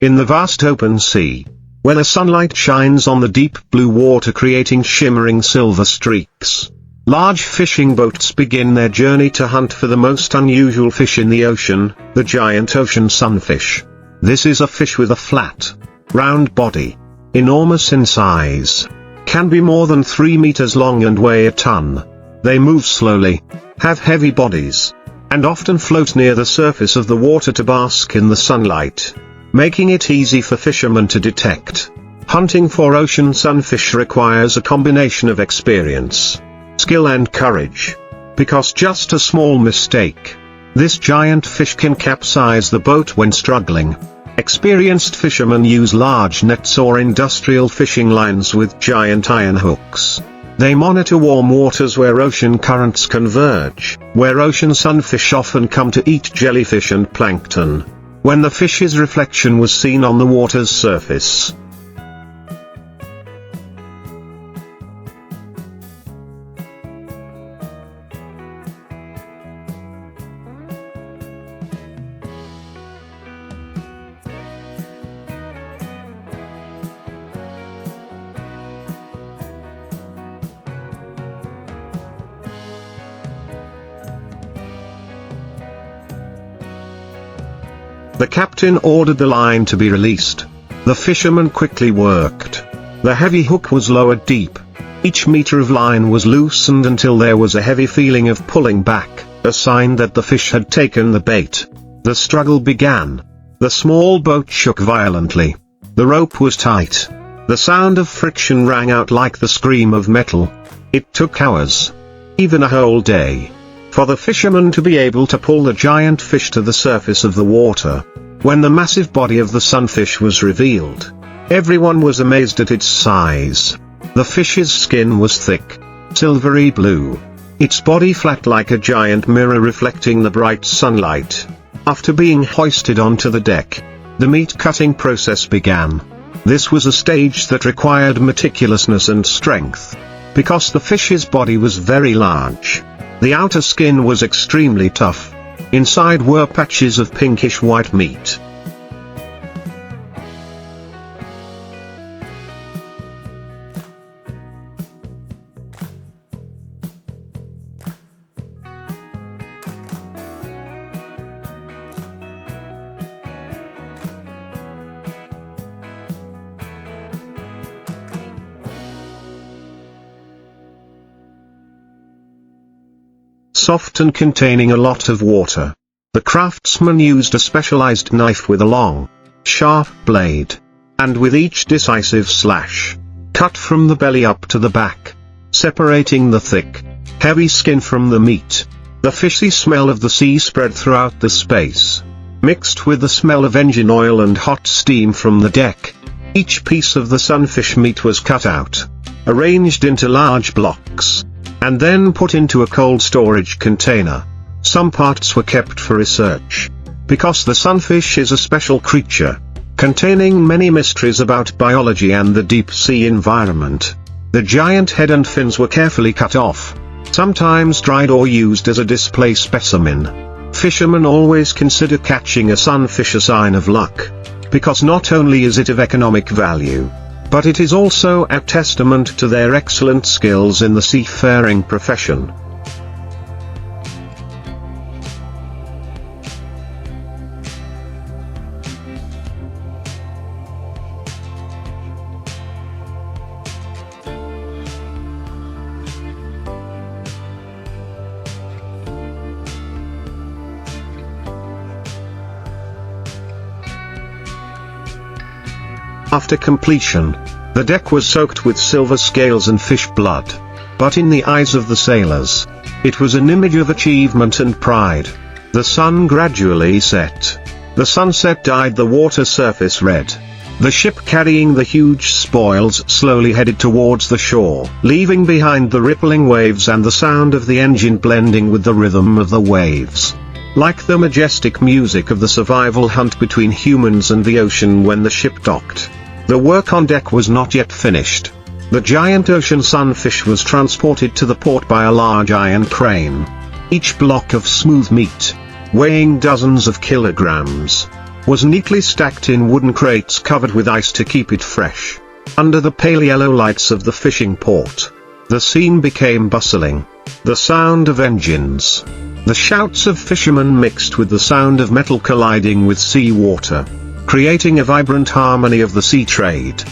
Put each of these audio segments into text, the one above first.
In the vast open sea, where the sunlight shines on the deep blue water creating shimmering silver streaks, large fishing boats begin their journey to hunt for the most unusual fish in the ocean, the giant ocean sunfish. This is a fish with a flat, round body, enormous in size, can be more than 3 meters long and weigh a ton. They move slowly, have heavy bodies, and often float near the surface of the water to bask in the sunlight, making it easy for fishermen to detect. Hunting for ocean sunfish requires a combination of experience, skill and courage, because just a small mistake, this giant fish can capsize the boat when struggling. Experienced fishermen use large nets or industrial fishing lines with giant iron hooks. They monitor warm waters where ocean currents converge, where ocean sunfish often come to eat jellyfish and plankton, when the fish's reflection was seen on the water's surface. The captain ordered the line to be released. The fishermen quickly worked. The heavy hook was lowered deep. Each meter of line was loosened until there was a heavy feeling of pulling back, a sign that the fish had taken the bait. The struggle began. The small boat shook violently. The rope was tight. The sound of friction rang out like the scream of metal. It took hours, even a whole day, for the fishermen to be able to pull the giant fish to the surface of the water. When the massive body of the sunfish was revealed, everyone was amazed at its size. The fish's skin was thick, silvery blue, its body flat like a giant mirror reflecting the bright sunlight. After being hoisted onto the deck, the meat-cutting process began. This was a stage that required meticulousness and strength, because the fish's body was very large. The outer skin was extremely tough. Inside were patches of pinkish-white meat. Soft and containing a lot of water. The craftsman used a specialized knife with a long, sharp blade, and with each decisive slash, cut from the belly up to the back, separating the thick, heavy skin from the meat. The fishy smell of the sea spread throughout the space, mixed with the smell of engine oil and hot steam from the deck. Each piece of the sunfish meat was cut out, arranged into large blocks, and then put into a cold storage container. Some parts were kept for research, because the sunfish is a special creature, containing many mysteries about biology and the deep-sea environment. The giant head and fins were carefully cut off, sometimes dried or used as a display specimen. Fishermen always consider catching a sunfish a sign of luck, because not only is it of economic value, but it is also a testament to their excellent skills in the seafaring profession. After completion, the deck was soaked with silver scales and fish blood. But in the eyes of the sailors, it was an image of achievement and pride. The sun gradually set. The sunset dyed the water surface red. The ship carrying the huge spoils slowly headed towards the shore, leaving behind the rippling waves and the sound of the engine blending with the rhythm of the waves, like the majestic music of the survival hunt between humans and the ocean when the ship docked. The work on deck was not yet finished. The giant ocean sunfish was transported to the port by a large iron crane. Each block of smooth meat, weighing dozens of kilograms, was neatly stacked in wooden crates covered with ice to keep it fresh. Under the pale yellow lights of the fishing port, the scene became bustling. The sound of engines, the shouts of fishermen mixed with the sound of metal colliding with sea water, creating a vibrant harmony of the sea trade.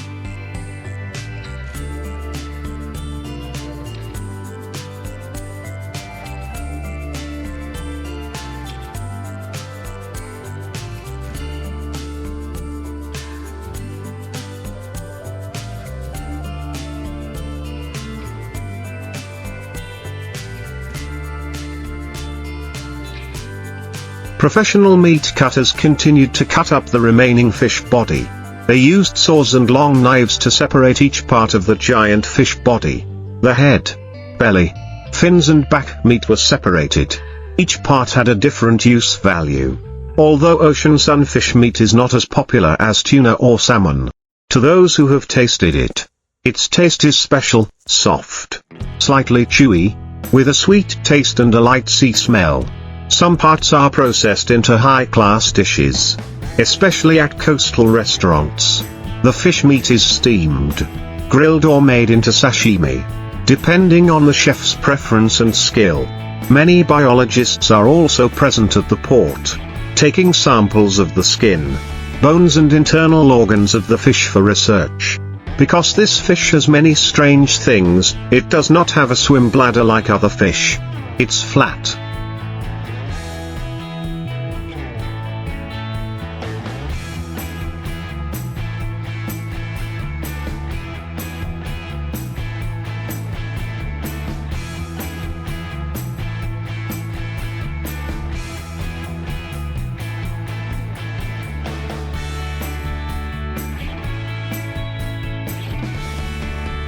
Professional meat cutters continued to cut up the remaining fish body. They used saws and long knives to separate each part of the giant fish body. The head, belly, fins and back meat was separated. Each part had a different use value. Although ocean sunfish meat is not as popular as tuna or salmon, to those who have tasted it, its taste is special, soft, slightly chewy, with a sweet taste and a light sea smell. Some parts are processed into high-class dishes, especially at coastal restaurants. The fish meat is steamed, grilled or made into sashimi, depending on the chef's preference and skill. Many biologists are also present at the port, taking samples of the skin, bones and internal organs of the fish for research. Because this fish has many strange things, it does not have a swim bladder like other fish. It's flat.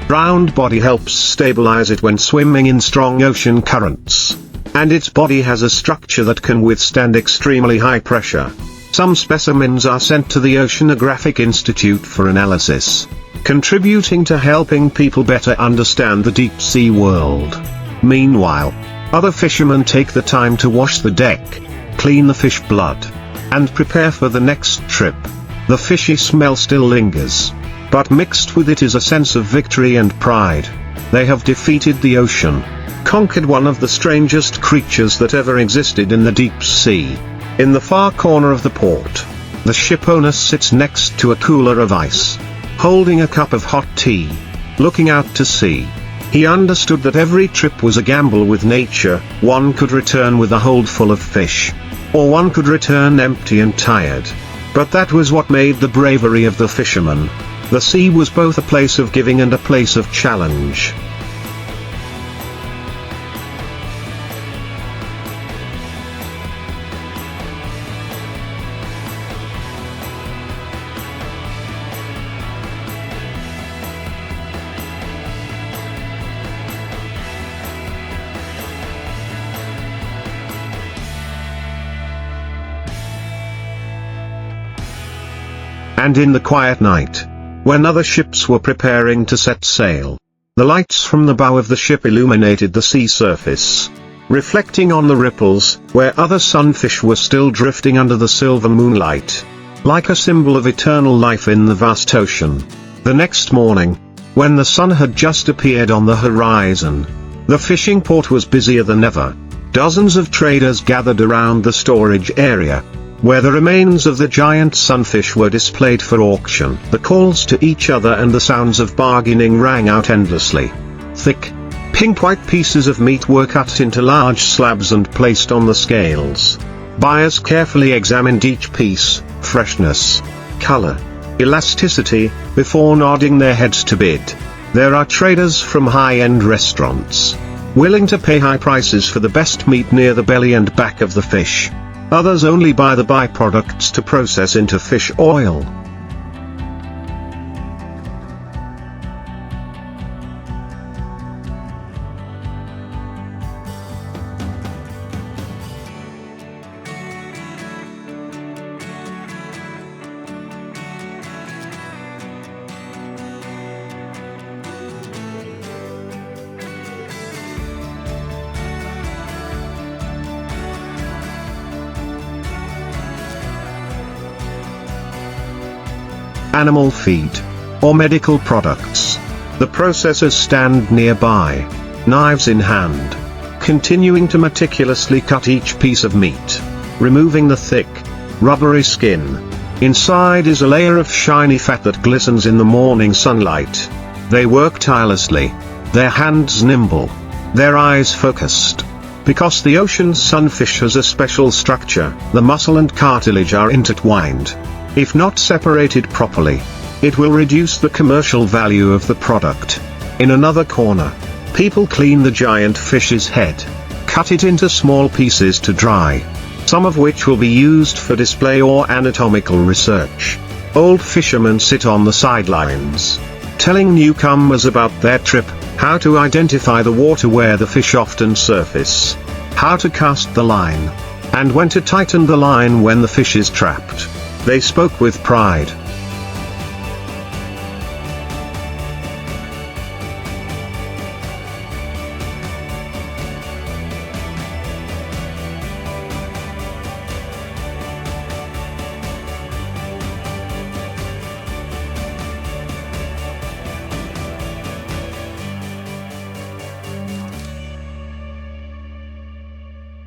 Round body helps stabilize it when swimming in strong ocean currents. And its body has a structure that can withstand extremely high pressure. Some specimens are sent to the Oceanographic Institute for analysis, contributing to helping people better understand the deep sea world. Meanwhile, other fishermen take the time to wash the deck, clean the fish blood, and prepare for the next trip. The fishy smell still lingers, but mixed with it is a sense of victory and pride. They have defeated the ocean, conquered one of the strangest creatures that ever existed in the deep sea. In the far corner of the port, the ship owner sits next to a cooler of ice, holding a cup of hot tea, looking out to sea. He understood that every trip was a gamble with nature. One could return with a hold full of fish, or one could return empty and tired. But that was what made the bravery of the fisherman. The sea was both a place of giving and a place of challenge. And in the quiet night, when other ships were preparing to set sail, the lights from the bow of the ship illuminated the sea surface, reflecting on the ripples, where other sunfish were still drifting under the silver moonlight, like a symbol of eternal life in the vast ocean. The next morning, when the sun had just appeared on the horizon, the fishing port was busier than ever. Dozens of traders gathered around the storage area, where the remains of the giant sunfish were displayed for auction. The calls to each other and the sounds of bargaining rang out endlessly. Thick, pink-white pieces of meat were cut into large slabs and placed on the scales. Buyers carefully examined each piece, freshness, color, elasticity, before nodding their heads to bid. There are traders from high-end restaurants, willing to pay high prices for the best meat near the belly and back of the fish. Others only buy the byproducts to process into fish oil. animal feed, or medical products. The processors stand nearby, knives in hand, continuing to meticulously cut each piece of meat, removing the thick, rubbery skin. Inside is a layer of shiny fat that glistens in the morning sunlight. They work tirelessly, their hands nimble, their eyes focused. Because the ocean's sunfish has a special structure, the muscle and cartilage are intertwined. If not separated properly, it will reduce the commercial value of the product. In another corner, people clean the giant fish's head, cut it into small pieces to dry, some of which will be used for display or anatomical research. Old fishermen sit on the sidelines, telling newcomers about their trip, how to identify the water where the fish often surface, how to cast the line, and when to tighten the line when the fish is trapped. They spoke with pride.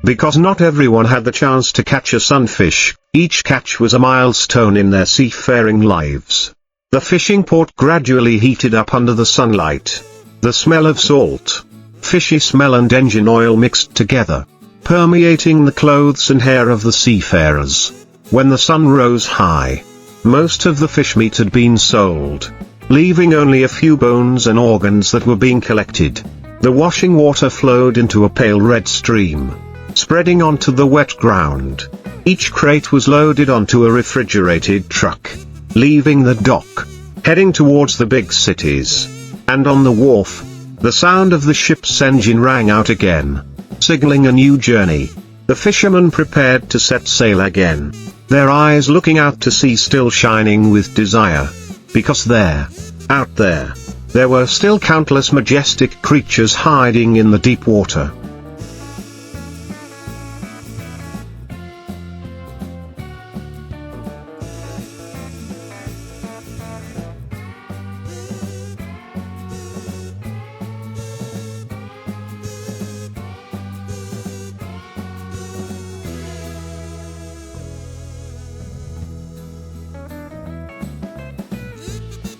Because not everyone had the chance to catch a sunfish, each catch was a milestone in their seafaring lives. The fishing port gradually heated up under the sunlight. The smell of salt, fishy smell and engine oil mixed together, permeating the clothes and hair of the seafarers. When the sun rose high, most of the fish meat had been sold, leaving only a few bones and organs that were being collected. The washing water flowed into a pale red stream, spreading onto the wet ground. Each crate was loaded onto a refrigerated truck, leaving the dock, heading towards the big cities. And on the wharf, the sound of the ship's engine rang out again, signaling a new journey. The fishermen prepared to set sail again, their eyes looking out to sea still shining with desire. Because there, out there, there were still countless majestic creatures hiding in the deep water.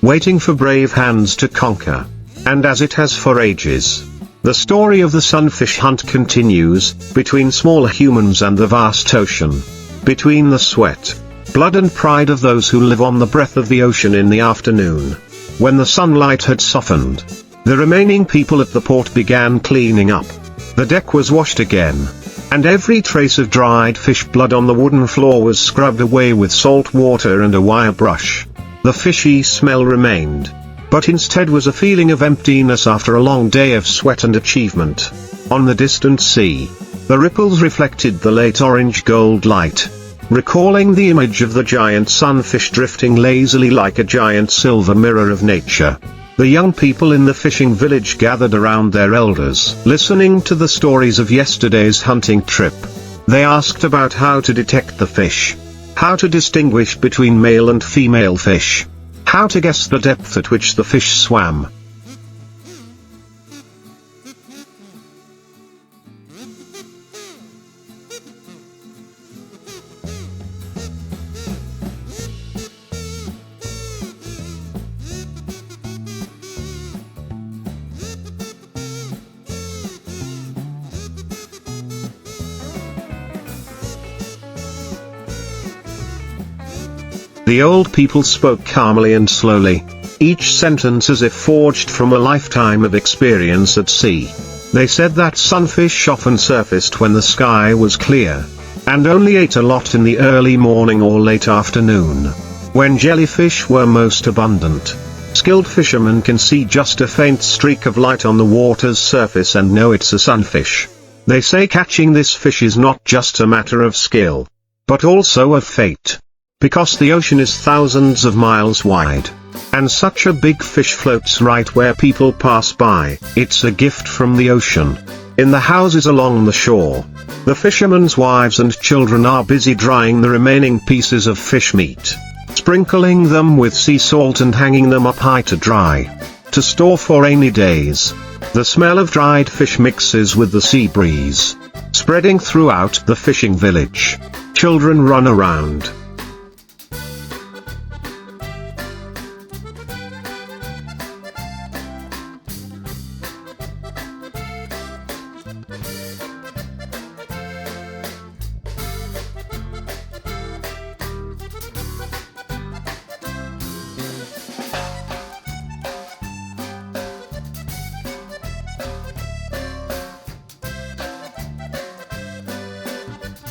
Waiting for brave hands to conquer. And as it has for ages, the story of the sunfish hunt continues, between small humans and the vast ocean. Between the sweat, blood and pride of those who live on the breath of the ocean in the afternoon. When the sunlight had softened, the remaining people at the port began cleaning up. The deck was washed again, and every trace of dried fish blood on the wooden floor was scrubbed away with salt water and a wire brush. The fishy smell remained, but instead was a feeling of emptiness after a long day of sweat and achievement. On the distant sea, the ripples reflected the late orange-gold light, recalling the image of the giant sunfish drifting lazily like a giant silver mirror of nature. The young people in the fishing village gathered around their elders, listening to the stories of yesterday's hunting trip. They asked about how to detect the fish, how to distinguish between male and female fish, how to guess the depth at which the fish swam. The old people spoke calmly and slowly, each sentence as if forged from a lifetime of experience at sea. They said that sunfish often surfaced when the sky was clear, and only ate a lot in the early morning or late afternoon, when jellyfish were most abundant. Skilled fishermen can see just a faint streak of light on the water's surface and know it's a sunfish. They say catching this fish is not just a matter of skill, but also of fate. Because the ocean is thousands of miles wide, and such a big fish floats right where people pass by, it's a gift from the ocean. In the houses along the shore, the fishermen's wives and children are busy drying the remaining pieces of fish meat. sprinkling them with sea salt and hanging them up high to dry, to store for rainy days. The smell of dried fish mixes with the sea breeze, spreading throughout the fishing village. Children run around.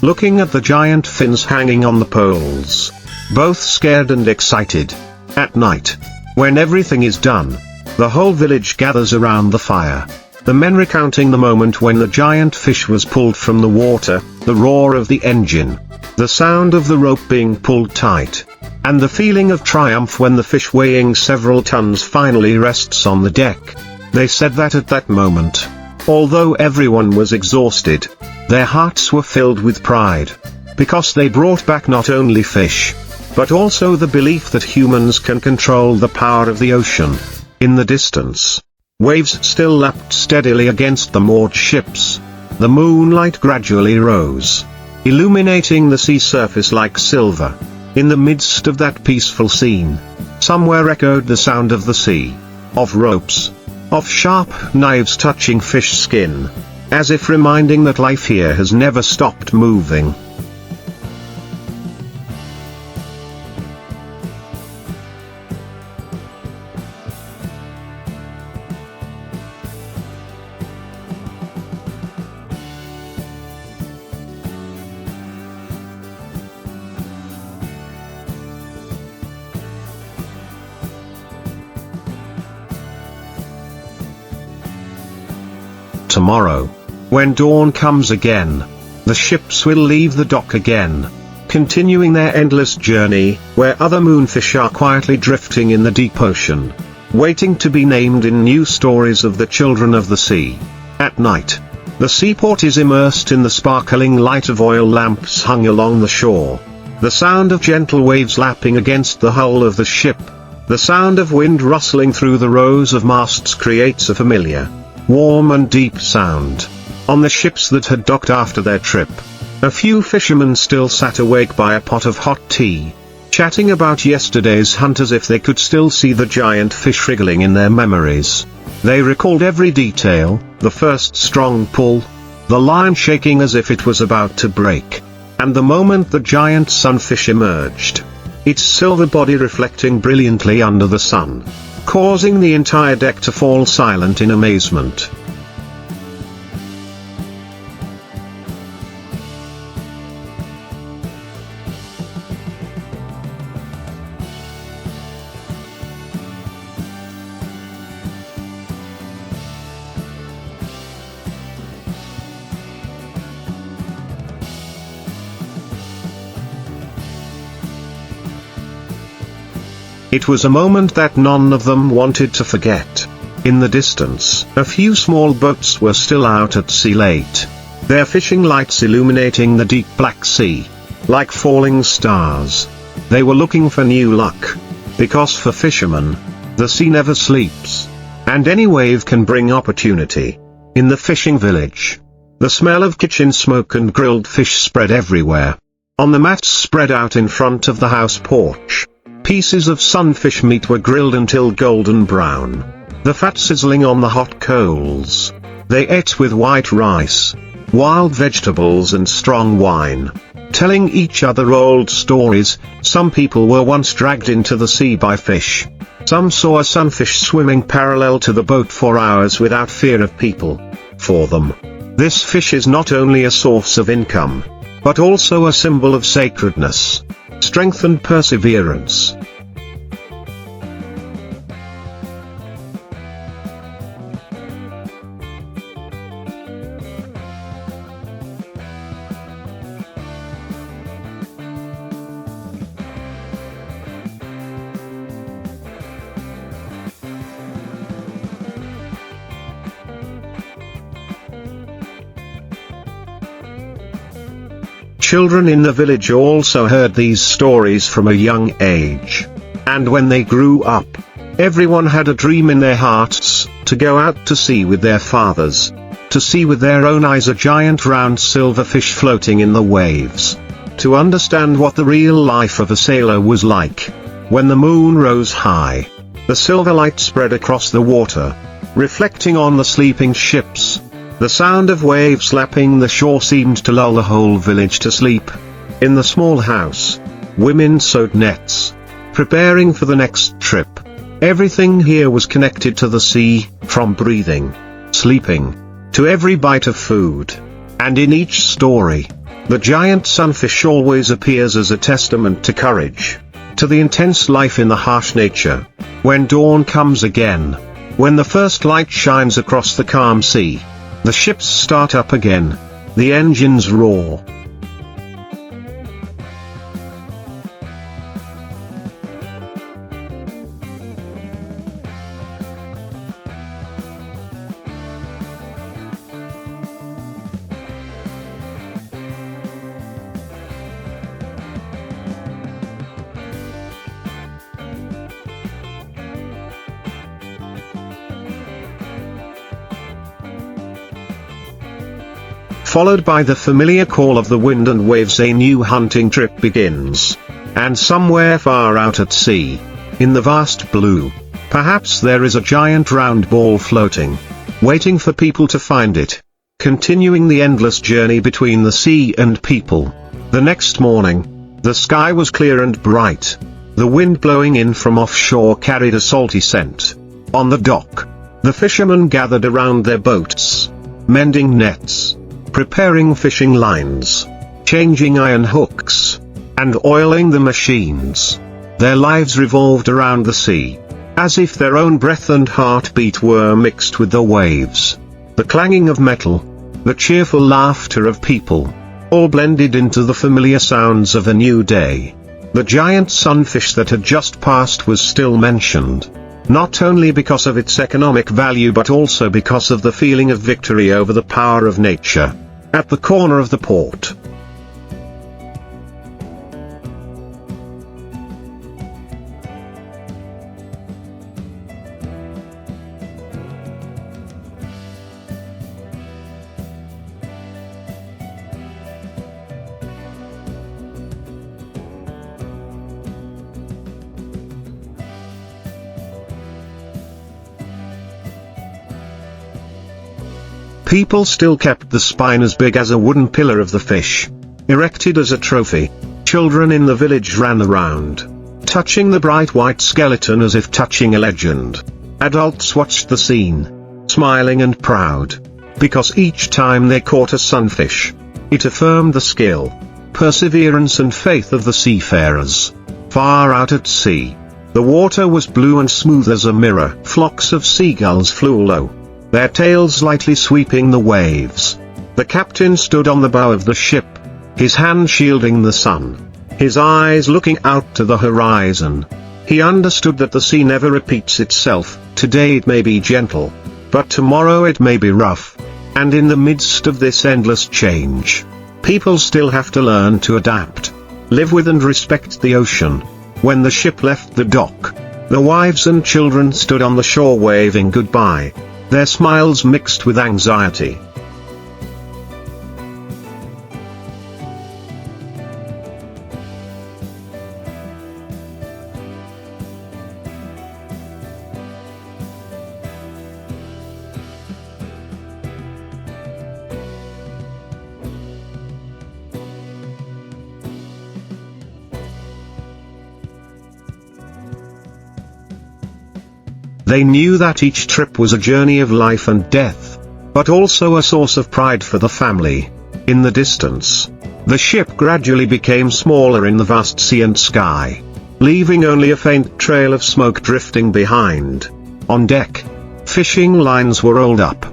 Looking at the giant fins hanging on the poles, both scared and excited. At night, when everything is done, the whole village gathers around the fire. The men recounting the moment when the giant fish was pulled from the water, the roar of the engine, the sound of the rope being pulled tight, and the feeling of triumph when the fish weighing several tons finally rests on the deck. They said that at that moment, although everyone was exhausted, their hearts were filled with pride, because they brought back not only fish, but also the belief that humans can control the power of the ocean. In the distance, waves still lapped steadily against the moored ships. The moonlight gradually rose, illuminating the sea surface like silver. In the midst of that peaceful scene, somewhere echoed the sound of the sea, of ropes, of sharp knives touching fish skin, as if reminding that life here has never stopped moving. Tomorrow, when dawn comes again, the ships will leave the dock again, continuing their endless journey, where other moonfish are quietly drifting in the deep ocean, waiting to be named in new stories of the children of the sea. At night, the seaport is immersed in the sparkling light of oil lamps hung along the shore. The sound of gentle waves lapping against the hull of the ship, the sound of wind rustling through the rows of masts creates a familiar, warm and deep sound. On the ships that had docked after their trip, a few fishermen still sat awake by a pot of hot tea, chatting about yesterday's hunt as if they could still see the giant fish wriggling in their memories. They recalled every detail, the first strong pull, the line shaking as if it was about to break, and the moment the giant sunfish emerged, its silver body reflecting brilliantly under the sun, causing the entire deck to fall silent in amazement. It was a moment that none of them wanted to forget. In the distance, a few small boats were still out at sea late, their fishing lights illuminating the deep black sea, like falling stars. They were looking for new luck, because for fishermen, the sea never sleeps, and any wave can bring opportunity. In the fishing village, the smell of kitchen smoke and grilled fish spread everywhere. On the mats spread out in front of the house porch, pieces of sunfish meat were grilled until golden brown, the fat sizzling on the hot coals. They ate with white rice, wild vegetables and strong wine, telling each other old stories. Some people were once dragged into the sea by fish. Some saw a sunfish swimming parallel to the boat for hours without fear of people. For them, this fish is not only a source of income, but also a symbol of sacredness, strength and perseverance. children in the village also heard these stories from a young age. And when they grew up, everyone had a dream in their hearts, to go out to sea with their fathers, to see with their own eyes a giant round silver fish floating in the waves, to understand what the real life of a sailor was like. When the moon rose high, the silver light spread across the water, reflecting on the sleeping ships. The sound of waves lapping the shore seemed to lull the whole village to sleep. In the small house, women sewed nets, preparing for the next trip. Everything here was connected to the sea, from breathing, sleeping, to every bite of food. And in each story, the giant sunfish always appears as a testament to courage, to the intense life in the harsh nature. When dawn comes again, when the first light shines across the calm sea, the ships start up again, the engines roar. Followed by the familiar call of the wind and waves, a new hunting trip begins. And somewhere far out at sea, in the vast blue, perhaps there is a giant round ball floating, waiting for people to find it, continuing the endless journey between the sea and people. The next morning, the sky was clear and bright. The wind blowing in from offshore carried a salty scent. On the dock, the fishermen gathered around their boats, mending nets, preparing fishing lines, changing iron hooks, and oiling the machines. Their lives revolved around the sea, as if their own breath and heartbeat were mixed with the waves. The clanging of metal, the cheerful laughter of people, all blended into the familiar sounds of a new day. The giant sunfish that had just passed was still mentioned, not only because of its economic value but also because of the feeling of victory over the power of nature. At the corner of the port, people still kept the spine as big as a wooden pillar of the fish, erected as a trophy. Children in the village ran around, touching the bright white skeleton as if touching a legend. Adults watched the scene, smiling and proud, because each time they caught a sunfish, it affirmed the skill, perseverance and faith of the seafarers. Far out at sea, the water was blue and smooth as a mirror. Flocks of seagulls flew low, their tails lightly sweeping the waves. The captain stood on the bow of the ship, his hand shielding the sun, his eyes looking out to the horizon. He understood that the sea never repeats itself. Today it may be gentle, but tomorrow it may be rough. And in the midst of this endless change, people still have to learn to adapt, live with and respect the ocean. When the ship left the dock, the wives and children stood on the shore waving goodbye, their smiles mixed with anxiety. They knew that each trip was a journey of life and death, but also a source of pride for the family. In the distance, the ship gradually became smaller in the vast sea and sky, leaving only a faint trail of smoke drifting behind. On deck, fishing lines were rolled up,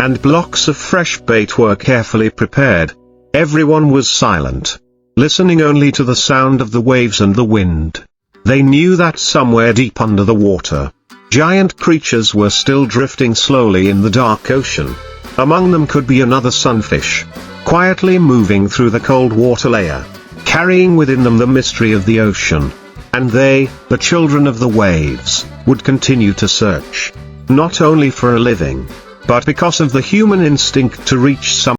and blocks of fresh bait were carefully prepared. Everyone was silent, listening only to the sound of the waves and the wind. They knew that somewhere deep under the water, giant creatures were still drifting slowly in the dark ocean. Among them could be another sunfish, quietly moving through the cold water layer, carrying within them the mystery of the ocean. And they, the children of the waves, would continue to search, not only for a living, but because of the human instinct to reach some